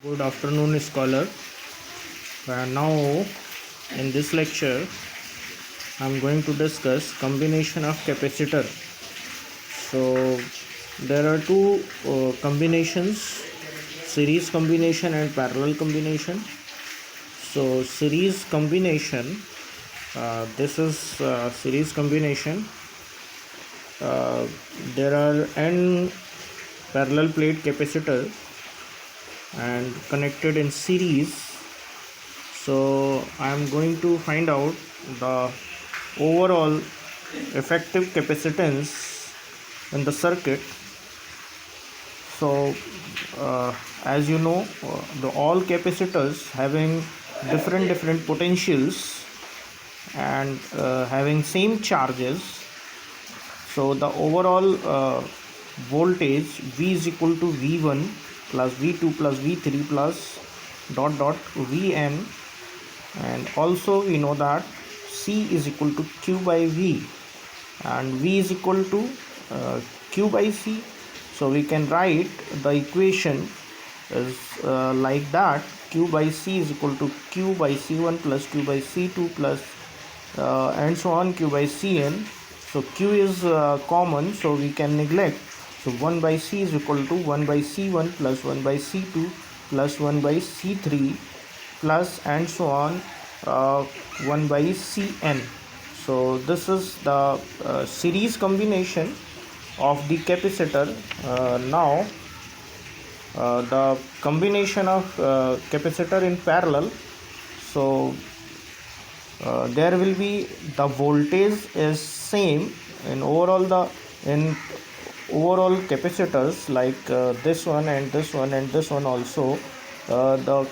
Good afternoon, scholar. Now, in this lecture, I am going to discuss combination of capacitor. So, there are two combinations: series combination and parallel combination. So, series combination. This is series combination. Uh, there are n parallel plate capacitor and connected in series. So I am going to find out the overall effective capacitance in the circuit. So as you know, the all capacitors having different potentials and having same charges. So the overall voltage V is equal to V1 plus V2 plus V3 plus dot dot Vn, and also we know that C is equal to Q by V and V is equal to Q by C. So we can write the equation is like that: Q by C is equal to Q by C1 plus Q by C2 plus and so on, Q by Cn. So Q is common, so we can neglect. So 1 by C is equal to 1 by C1 plus 1 by C2 plus 1 by C3 plus and so on, 1 by Cn. So this is the series combination of the capacitor. Now the combination of capacitor in parallel. So there will be the voltage is same in overall capacitors, like this one and this one and this one also. Uh, the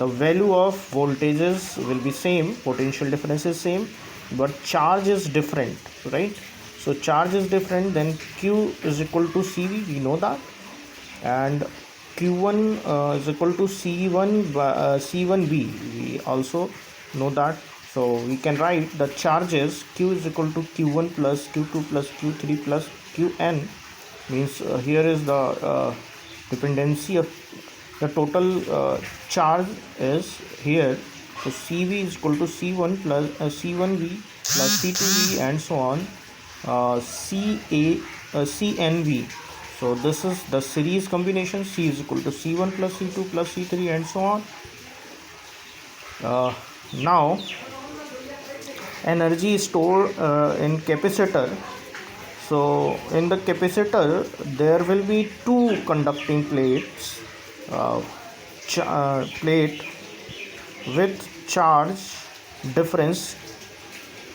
value of voltages will be same, potential difference is same, but charge is different, right? So charge is different, then Q is equal to CV, we know that, and Q1 is equal to C1B, we also know that. So we can write the charges Q is equal to Q1 plus Q2 plus Q3 plus Qn, means here is the dependency of the total charge is here. So CV is equal to C1 plus C1V plus C2V and so on, CNV. So this is the series combination. C is equal to C1 plus C2 plus C3 and so on. Now energy stored in capacitor. So in the capacitor there will be two conducting plates, plate with charge difference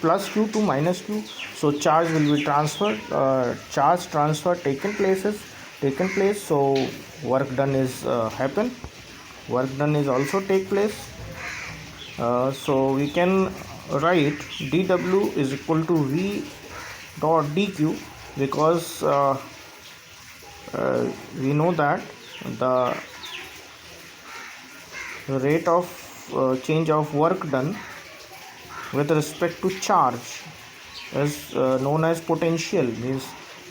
plus Q to minus Q. So charge will be transferred, charge transfer taken place. So work done is work done is also take place. So we can write dW is equal to V dot dq, because we know that the rate of change of work done with respect to charge is known as potential. Means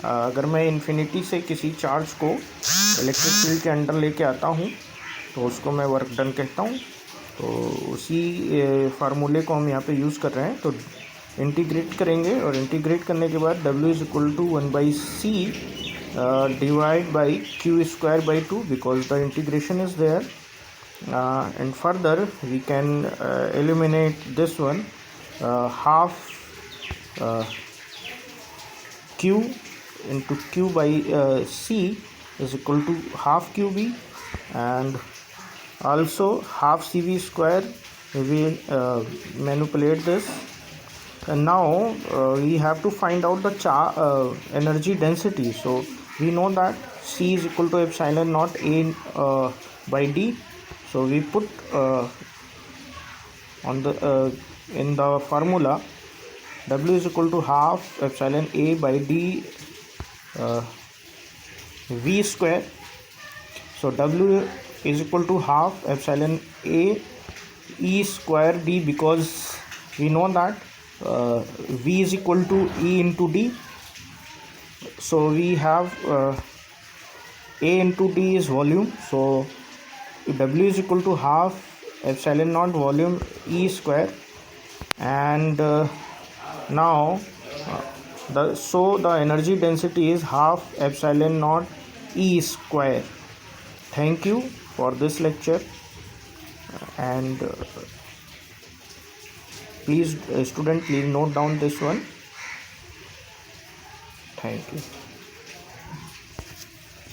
अगर मैं infinity से किसी charge को electric field के under लेके आता हूँ तो उसको मैं वर्क डन कहता हूँ. तो उसी फार्मूले को हम यहाँ पे यूज़ कर रहे हैं. तो इंटीग्रेट करेंगे और इंटीग्रेट करने के बाद W is equal to 1 by C divide by Q square by 2, because the integration is there. And further we can eliminate this one, half Q into Q by C is equal to half QB, and also half CV square. We will manipulate this, and now we have to find out the energy density. So we know that C is equal to epsilon naught A by D. So we put on the in the formula W is equal to half epsilon A by D V square. So W is equal to half epsilon A E square D, because we know that V is equal to E into D. So we have A into D is volume, so W is equal to half epsilon naught volume E square. And now the energy density is half epsilon naught E square. Thank you for this lecture, and please student, please note down this one. Thank you.